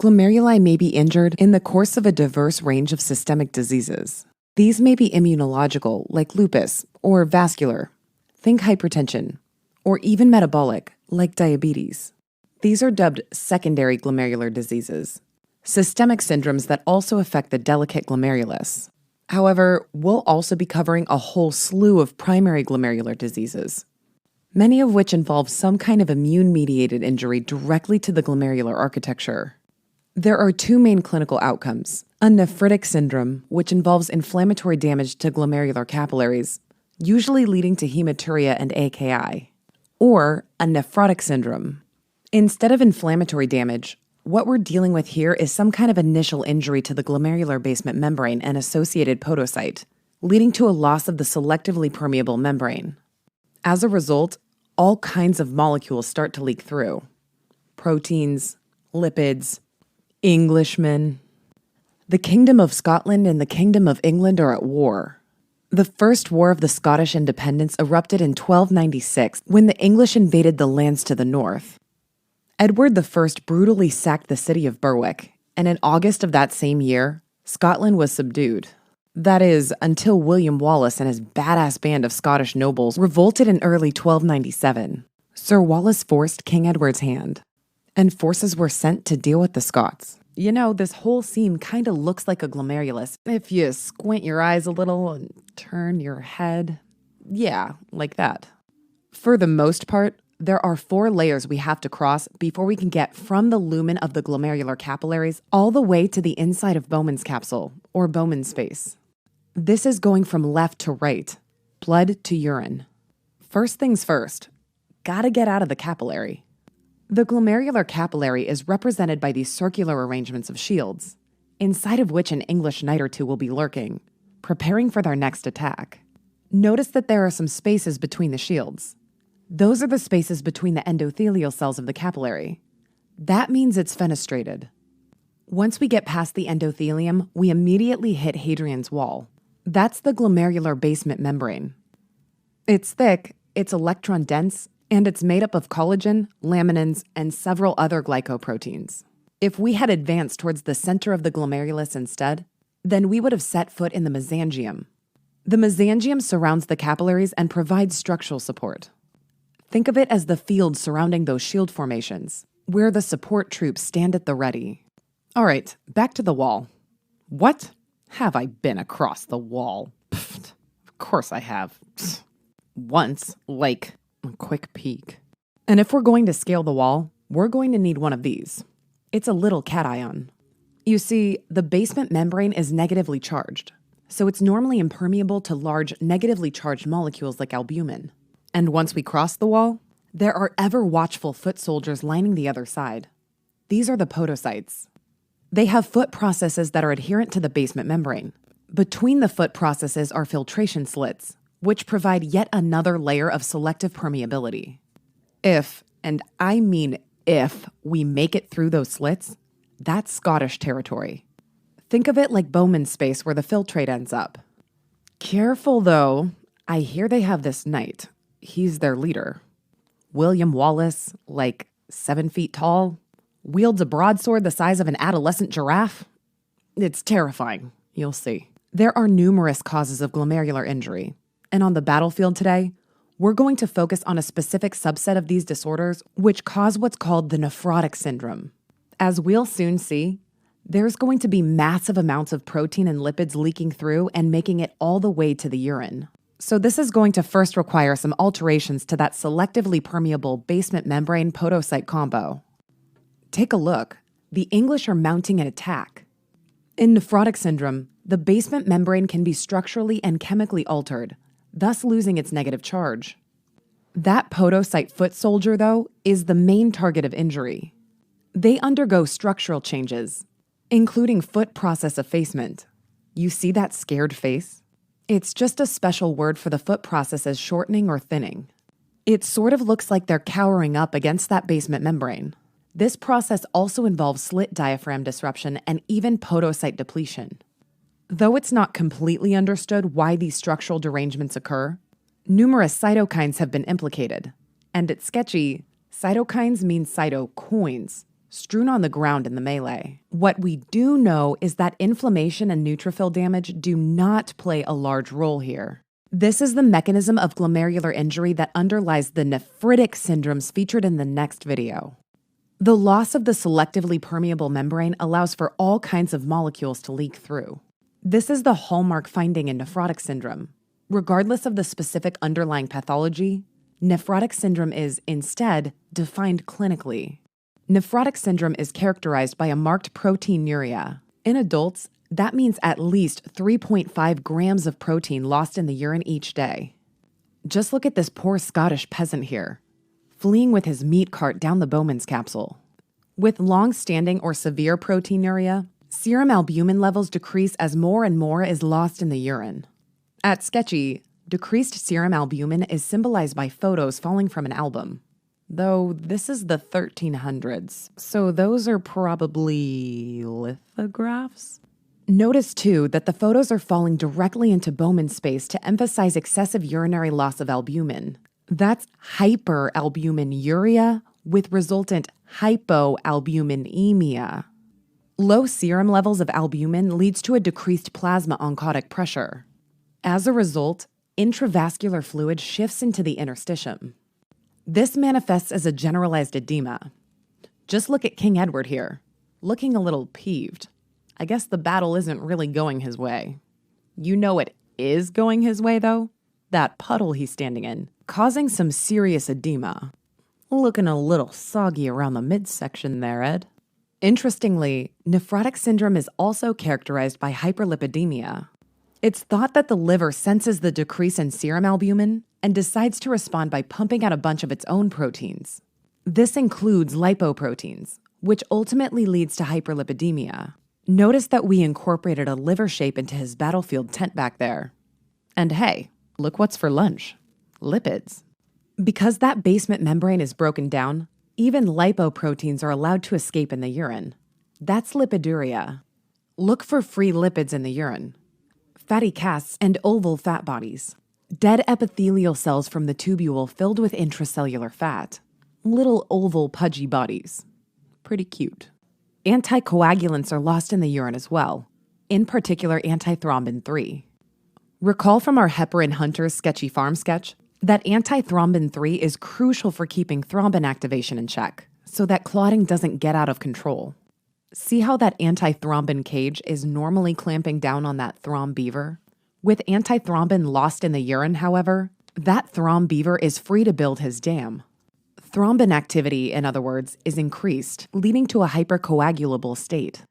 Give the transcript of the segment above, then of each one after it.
Glomeruli may be injured in the course of a diverse range of systemic diseases. These may be immunological, like lupus, or vascular, think hypertension, or even metabolic, like diabetes. These are dubbed secondary glomerular diseases, systemic syndromes that also affect the delicate glomerulus. However, we'll also be covering a whole slew of primary glomerular diseases, many of which involve some kind of immune-mediated injury directly to the glomerular architecture. There are two main clinical outcomes: a nephritic syndrome, which involves inflammatory damage to glomerular capillaries, usually leading to hematuria and AKI, or a nephrotic syndrome. Instead of inflammatory damage, what we're dealing with here is some kind of initial injury to the glomerular basement membrane and associated podocyte, leading to a loss of the selectively permeable membrane. As a result, all kinds of molecules start to leak through. Proteins, lipids, Englishmen. The Kingdom of Scotland and the Kingdom of England are at war. The First War of the Scottish Independence erupted in 1296 when the English invaded the lands to the north. Edward I brutally sacked the city of Berwick, and in August of that same year, Scotland was subdued. That is, until William Wallace and his badass band of Scottish nobles revolted in early 1297. Sir Wallace forced King Edward's hand, and forces were sent to deal with the Scots. You know, this whole scene kind of looks like a glomerulus if you squint your eyes a little and turn your head. Yeah, like that. For the most part, there are 4 layers we have to cross before we can get from the lumen of the glomerular capillaries all the way to the inside of Bowman's capsule, or Bowman's space. This is going from left to right, blood to urine. First things first, gotta get out of the capillary. The glomerular capillary is represented by these circular arrangements of shields, inside of which an English knight or two will be lurking, preparing for their next attack. Notice that there are some spaces between the shields. Those are the spaces between the endothelial cells of the capillary. That means it's fenestrated. Once we get past the endothelium, we immediately hit Hadrian's wall. That's the glomerular basement membrane. It's thick, it's electron dense, and it's made up of collagen, laminins, and several other glycoproteins. If we had advanced towards the center of the glomerulus instead, then we would have set foot in the mesangium. The mesangium surrounds the capillaries and provides structural support. Think of it as the field surrounding those shield formations, where the support troops stand at the ready. All right, back to the wall. What? Have I been across the wall? Pfft, of course I have. Pfft. Once, like a quick peek. And if we're going to scale the wall, we're going to need one of these. It's a little cation. You see, the basement membrane is negatively charged, so it's normally impermeable to large negatively charged molecules like albumin. And once we cross the wall, there are ever-watchful foot soldiers lining the other side. These are the podocytes. They have foot processes that are adherent to the basement membrane. Between the foot processes are filtration slits, which provide yet another layer of selective permeability. If, and I mean if, we make it through those slits, that's Scottish territory. Think of it like Bowman's space where the filtrate ends up. Careful though, I hear they have this knight. He's their leader. William Wallace, like 7 feet tall, wields a broadsword the size of an adolescent giraffe. It's terrifying, you'll see. There are numerous causes of glomerular injury, and on the battlefield today, we're going to focus on a specific subset of these disorders which cause what's called the nephrotic syndrome. As we'll soon see, there's going to be massive amounts of protein and lipids leaking through and making it all the way to the urine. So this is going to first require some alterations to that selectively permeable basement membrane podocyte combo. Take a look. The English are mounting an attack. In nephrotic syndrome, the basement membrane can be structurally and chemically altered, thus losing its negative charge. That podocyte foot soldier, though, is the main target of injury. They undergo structural changes, including foot process effacement. You see that scared face? It's just a special word for the foot processes shortening or thinning. It sort of looks like they're cowering up against that basement membrane. This process also involves slit diaphragm disruption and even podocyte depletion. Though it's not completely understood why these structural derangements occur, numerous cytokines have been implicated. And it's sketchy, cytokines mean cytocoins, strewn on the ground in the melee. What we do know is that inflammation and neutrophil damage do not play a large role here. This is the mechanism of glomerular injury that underlies the nephritic syndromes featured in the next video. The loss of the selectively permeable membrane allows for all kinds of molecules to leak through. This is the hallmark finding in nephrotic syndrome. Regardless of the specific underlying pathology, nephrotic syndrome is, instead, defined clinically. Nephrotic syndrome is characterized by a marked proteinuria. In adults, that means at least 3.5 grams of protein lost in the urine each day. Just look at this poor Scottish peasant here, fleeing with his meat cart down the Bowman's capsule. With long-standing or severe proteinuria, serum albumin levels decrease as more and more is lost in the urine. At Sketchy, decreased serum albumin is symbolized by photos falling from an album. Though this is the 1300s, so those are probably lithographs? Notice, too, that the photos are falling directly into Bowman's space to emphasize excessive urinary loss of albumin. That's hyperalbuminuria with resultant hypoalbuminemia. Low serum levels of albumin leads to a decreased plasma oncotic pressure. As a result, intravascular fluid shifts into the interstitium. This manifests as a generalized edema. Just look at King Edward here, looking a little peeved. I guess the battle isn't really going his way. You know it is going his way, though? That puddle he's standing in, causing some serious edema. Looking a little soggy around the midsection there, Ed. Interestingly, nephrotic syndrome is also characterized by hyperlipidemia. It's thought that the liver senses the decrease in serum albumin and decides to respond by pumping out a bunch of its own proteins. This includes lipoproteins, which ultimately leads to hyperlipidemia. Notice that we incorporated a liver shape into his battlefield tent back there. And hey, look what's for lunch. Lipids. Because that basement membrane is broken down, even lipoproteins are allowed to escape in the urine. That's lipiduria. Look for free lipids in the urine. Fatty casts and oval fat bodies. Dead epithelial cells from the tubule filled with intracellular fat. Little oval pudgy bodies. Pretty cute. Anticoagulants are lost in the urine as well, in particular antithrombin 3. Recall from our heparin hunters sketchy farm sketch that antithrombin 3 is crucial for keeping thrombin activation in check, so that clotting doesn't get out of control. See how that antithrombin cage is normally clamping down on that thrombeaver? With antithrombin lost in the urine, however, that thrombeaver is free to build his dam. Thrombin activity, in other words, is increased, leading to a hypercoagulable state.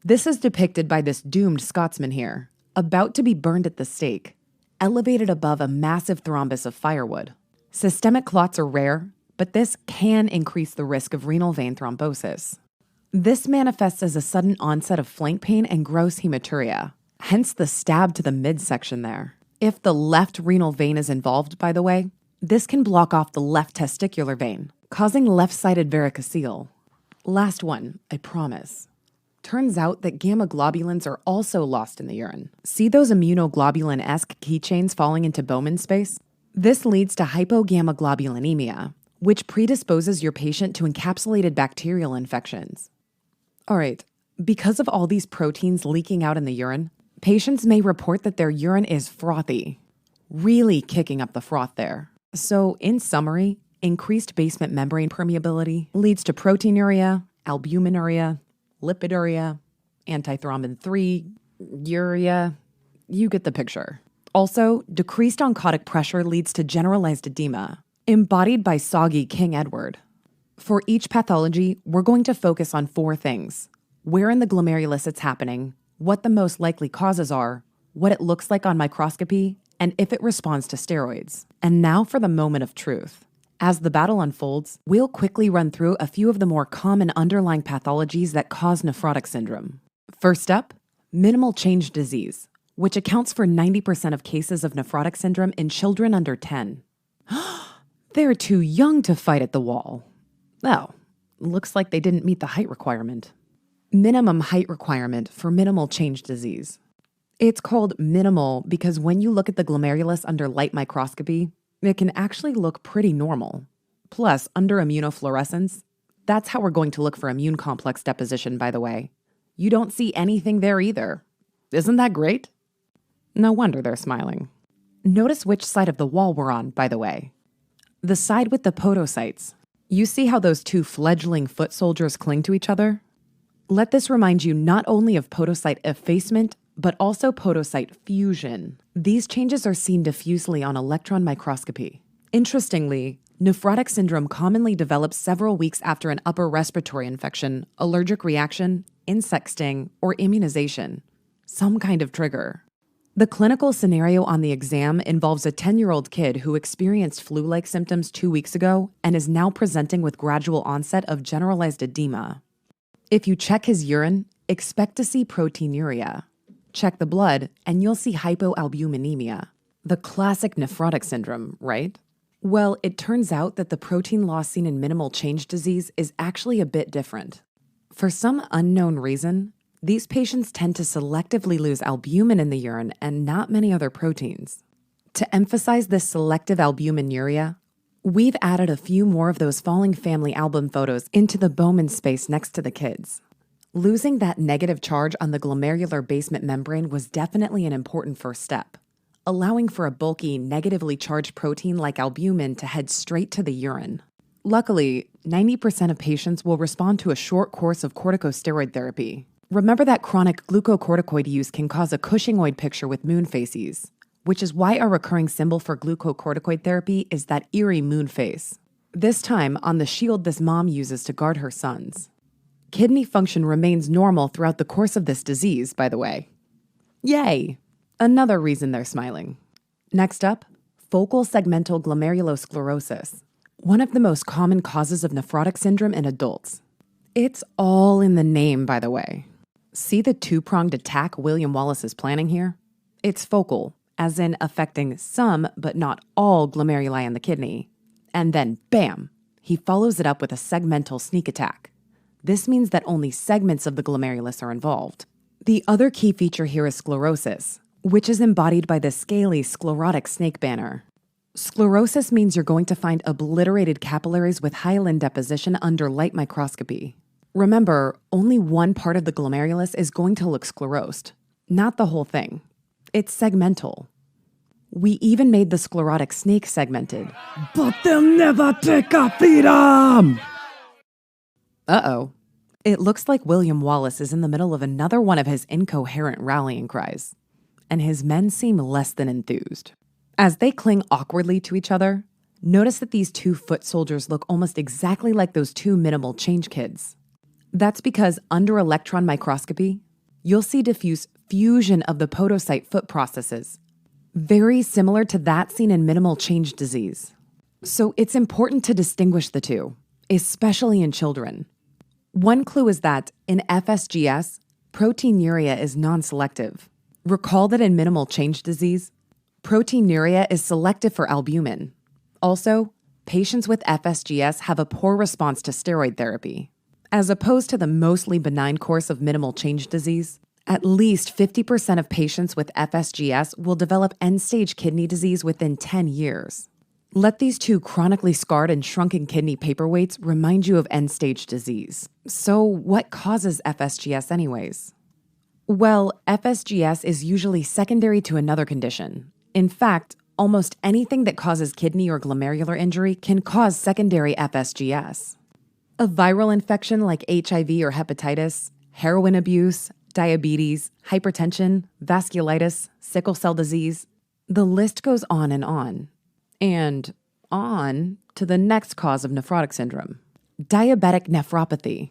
This is depicted by this doomed Scotsman here, about to be burned at the stake, elevated above a massive thrombus of firewood. Systemic clots are rare, but this can increase the risk of renal vein thrombosis. This manifests as a sudden onset of flank pain and gross hematuria, hence the stab to the midsection there. If the left renal vein is involved, by the way, this can block off the left testicular vein, causing left-sided varicocele. Last one, I promise. Turns out that gamma globulins are also lost in the urine. See those immunoglobulin-esque keychains falling into Bowman's space? This leads to hypogammaglobulinemia, which predisposes your patient to encapsulated bacterial infections. All right, because of all these proteins leaking out in the urine, patients may report that their urine is frothy, really kicking up the froth there. So, in summary, increased basement membrane permeability leads to proteinuria, albuminuria, lipiduria, antithrombin 3, urea. You get the picture. Also, decreased oncotic pressure leads to generalized edema, embodied by soggy King Edward. For each pathology, we're going to focus on 4 things: where in the glomerulus it's happening, what the most likely causes are, what it looks like on microscopy, and if it responds to steroids. And now for the moment of truth. As the battle unfolds, we'll quickly run through a few of the more common underlying pathologies that cause nephrotic syndrome. First up, minimal change disease, which accounts for 90% of cases of nephrotic syndrome in children under 10. They're too young to fight at the wall. Oh, looks like they didn't meet the height requirement. Minimum height requirement for minimal change disease. It's called minimal because when you look at the glomerulus under light microscopy, it can actually look pretty normal. Plus, under immunofluorescence, That's how we're going to look for immune complex deposition, by the way. You don't see anything there either. Isn't that great? No wonder they're smiling. Notice which side of the wall we're on, by the way. The side with the podocytes. You see how those two fledgling foot soldiers cling to each other? Let this remind you not only of podocyte effacement, but also podocyte fusion. These changes are seen diffusely on electron microscopy. Interestingly, nephrotic syndrome commonly develops several weeks after an upper respiratory infection, allergic reaction, insect sting, or immunization. Some kind of trigger. The clinical scenario on the exam involves a 10-year-old kid who experienced flu-like symptoms 2 weeks ago and is now presenting with gradual onset of generalized edema. If you check his urine, expect to see proteinuria. Check the blood, and you'll see hypoalbuminemia. The classic nephrotic syndrome, right? Well, it turns out that the protein loss seen in minimal change disease is actually a bit different. For some unknown reason, these patients tend to selectively lose albumin in the urine and not many other proteins. To emphasize this selective albuminuria, we've added a few more of those falling family album photos into the Bowman space next to the kids. Losing that negative charge on the glomerular basement membrane was definitely an important first step, allowing for a bulky, negatively charged protein like albumin to head straight to the urine. Luckily, 90% of patients will respond to a short course of corticosteroid therapy. Remember that chronic glucocorticoid use can cause a Cushingoid picture with moon faces, which is why our recurring symbol for glucocorticoid therapy is that eerie moon face. This time on the shield this mom uses to guard her sons. Kidney function remains normal throughout the course of this disease, by the way. Yay! Another reason they're smiling. Next up, focal segmental glomerulosclerosis, one of the most common causes of nephrotic syndrome in adults. It's all in the name, by the way. See the two-pronged attack William Wallace is planning here? It's focal, as in affecting some but not all glomeruli in the kidney. And then, bam, he follows it up with a segmental sneak attack. This means that only segments of the glomerulus are involved. The other key feature here is sclerosis, which is embodied by the scaly sclerotic snake banner. Sclerosis means you're going to find obliterated capillaries with hyaline deposition under light microscopy. Remember, only one part of the glomerulus is going to look sclerosed, not the whole thing. It's segmental. We even made the sclerotic snake segmented. But they'll never take our freedom! Uh-oh. It looks like William Wallace is in the middle of another one of his incoherent rallying cries, and his men seem less than enthused. As they cling awkwardly to each other, notice that these two foot soldiers look almost exactly like those two minimal change kids. That's because under electron microscopy, you'll see diffuse fusion of the podocyte foot processes, very similar to that seen in minimal change disease. So it's important to distinguish the two, especially in children. One clue is that in FSGS, proteinuria is non-selective. Recall that in minimal change disease, proteinuria is selective for albumin. Also, patients with FSGS have a poor response to steroid therapy. As opposed to the mostly benign course of minimal change disease, at least 50% of patients with FSGS will develop end-stage kidney disease within 10 years. Let these two chronically scarred and shrunken kidney paperweights remind you of end-stage disease. So what causes FSGS anyways? Well, FSGS is usually secondary to another condition. In fact, almost anything that causes kidney or glomerular injury can cause secondary FSGS. A viral infection like HIV or hepatitis, heroin abuse, diabetes, hypertension, vasculitis, sickle cell disease, the list goes on. And on to the next cause of nephrotic syndrome, diabetic nephropathy.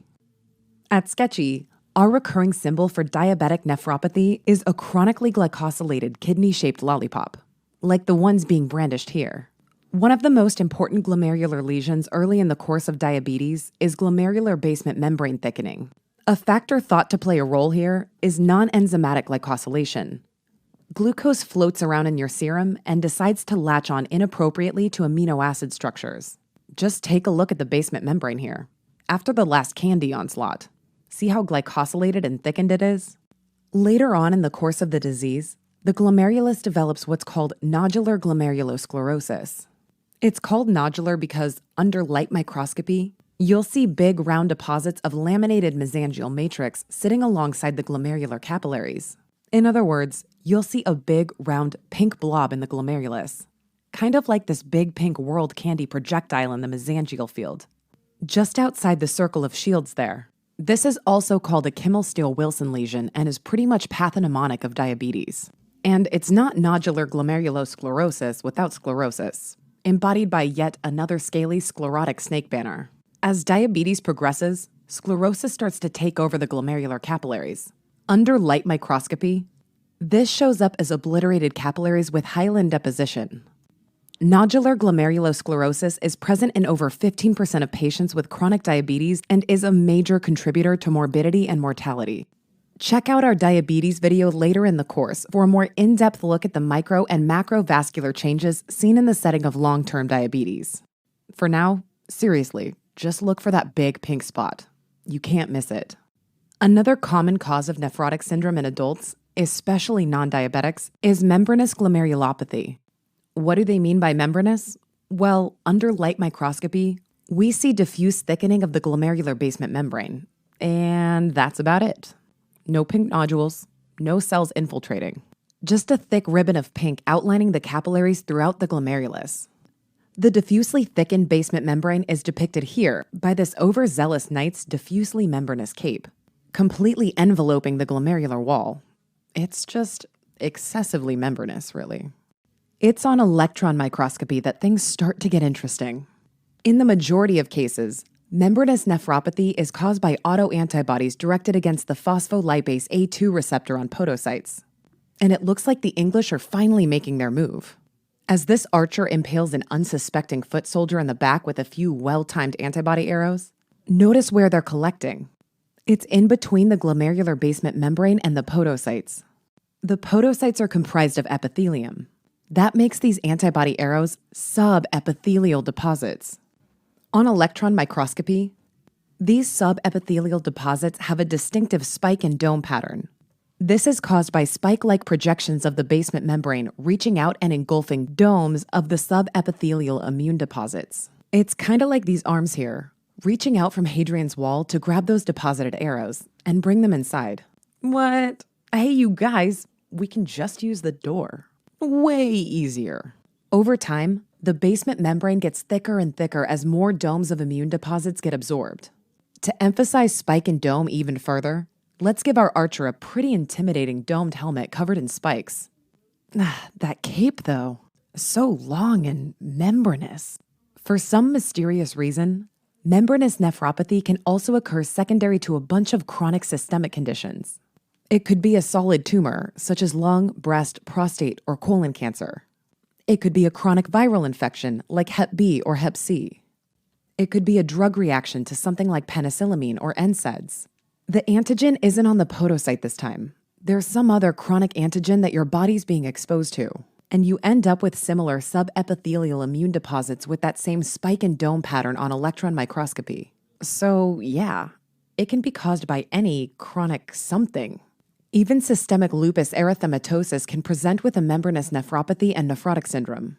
At Sketchy, our recurring symbol for diabetic nephropathy is a chronically glycosylated kidney-shaped lollipop, like the ones being brandished here. One of the most important glomerular lesions early in the course of diabetes is glomerular basement membrane thickening. A factor thought to play a role here is non-enzymatic glycosylation. Glucose floats around in your serum and decides to latch on inappropriately to amino acid structures. Just take a look at the basement membrane here. After the last candy onslaught, see how glycosylated and thickened it is? Later on in the course of the disease, the glomerulus develops what's called nodular glomerulosclerosis. It's called nodular because under light microscopy, You'll see big round deposits of laminated mesangial matrix sitting alongside the glomerular capillaries. In other words, you'll see a big round pink blob in the glomerulus, kind of like this big pink world candy projectile in the mesangial field, just outside the circle of Shields there. This is also called a Kimmel-Steele-Wilson lesion and is pretty much pathognomonic of diabetes. And it's not nodular glomerulosclerosis without sclerosis, embodied by yet another scaly sclerotic snake banner. As diabetes progresses, sclerosis starts to take over the glomerular capillaries. Under light microscopy, this shows up as obliterated capillaries with hyaline deposition. Nodular glomerulosclerosis is present in over 15% of patients with chronic diabetes and is a major contributor to morbidity and mortality. Check out our diabetes video later in the course for a more in-depth look at the micro and macrovascular changes seen in the setting of long-term diabetes. For now, seriously, just look for that big pink spot. You can't miss it. Another common cause of nephrotic syndrome in adults, especially non-diabetics, is membranous glomerulopathy. What do they mean by membranous? Well, under light microscopy, we see diffuse thickening of the glomerular basement membrane. And that's about it. No pink nodules, no cells infiltrating. Just a thick ribbon of pink outlining the capillaries throughout the glomerulus. The diffusely thickened basement membrane is depicted here by this overzealous knight's diffusely membranous cape, completely enveloping the glomerular wall. It's just excessively membranous, really. It's on electron microscopy that things start to get interesting. In the majority of cases, membranous nephropathy is caused by autoantibodies directed against the phospholipase A2 receptor on podocytes. And it looks like the English are finally making their move. As this archer impales an unsuspecting foot soldier in the back with a few well-timed antibody arrows, notice where they're collecting. It's in between the glomerular basement membrane and the podocytes. The podocytes are comprised of epithelium. That makes these antibody arrows subepithelial deposits. On electron microscopy, these subepithelial deposits have a distinctive spike and dome pattern. This is caused by spike-like projections of the basement membrane reaching out and engulfing domes of the subepithelial immune deposits. It's kind of like these arms here, reaching out from Hadrian's Wall to grab those deposited arrows and bring them inside. What? Hey, you guys, we can just use the door. Way easier. Over time, the basement membrane gets thicker and thicker as more domes of immune deposits get absorbed. To emphasize spike and dome even further, let's give our archer a pretty intimidating domed helmet covered in spikes. That cape, though, so long and membranous. For some mysterious reason, membranous nephropathy can also occur secondary to a bunch of chronic systemic conditions. It could be a solid tumor, such as lung, breast, prostate, or colon cancer. It could be a chronic viral infection, like Hep B or Hep C. It could be a drug reaction to something like penicillamine or NSAIDs. The antigen isn't on the podocyte this time. There's some other chronic antigen that your body's being exposed to, and you end up with similar subepithelial immune deposits with that same spike and dome pattern on electron microscopy. So, yeah, it can be caused by any chronic something. Even systemic lupus erythematosus can present with a membranous nephropathy and nephrotic syndrome.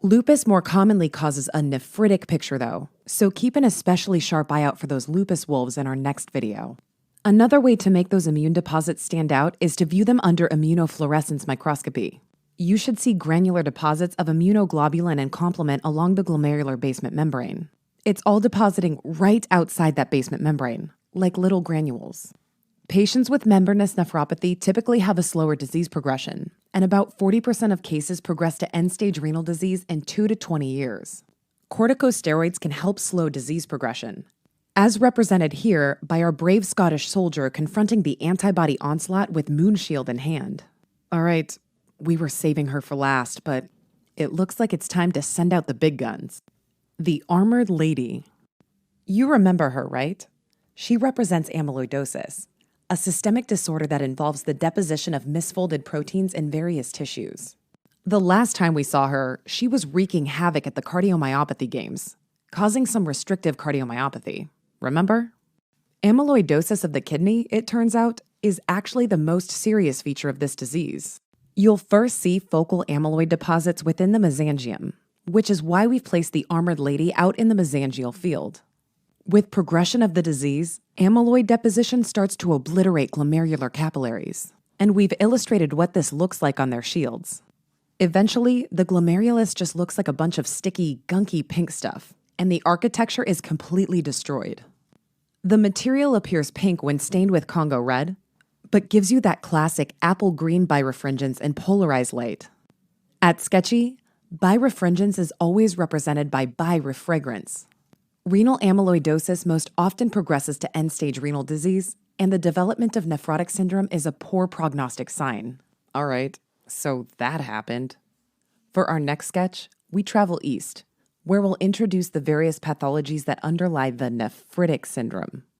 Lupus more commonly causes a nephritic picture, though, so keep an especially sharp eye out for those lupus wolves in our next video. Another way to make those immune deposits stand out is to view them under immunofluorescence microscopy. You should see granular deposits of immunoglobulin and complement along the glomerular basement membrane. It's all depositing right outside that basement membrane, like little granules. Patients with membranous nephropathy typically have a slower disease progression, and about 40% of cases progress to end-stage renal disease in 2 to 20 years. Corticosteroids can help slow disease progression, as represented here by our brave Scottish soldier confronting the antibody onslaught with Moonshield in hand. All right, we were saving her for last, but it looks like it's time to send out the big guns. The Armored Lady. You remember her, right? She represents amyloidosis, a systemic disorder that involves the deposition of misfolded proteins in various tissues. The last time we saw her, she was wreaking havoc at the cardiomyopathy games, causing some restrictive cardiomyopathy. Remember? Amyloidosis of the kidney, it turns out, is actually the most serious feature of this disease. You'll first see focal amyloid deposits within the mesangium, which is why we've placed the Armored Lady out in the mesangial field. With progression of the disease, amyloid deposition starts to obliterate glomerular capillaries, and we've illustrated what this looks like on their shields. Eventually, the glomerulus just looks like a bunch of sticky, gunky pink stuff, and the architecture is completely destroyed. The material appears pink when stained with Congo red, but gives you that classic apple green birefringence in polarized light. At Sketchy, birefringence is always represented by birefragrance. Renal amyloidosis most often progresses to end-stage renal disease, and the development of nephrotic syndrome is a poor prognostic sign. All right, so that happened. For our next sketch, we travel east, where we'll introduce the various pathologies that underlie the nephritic syndrome.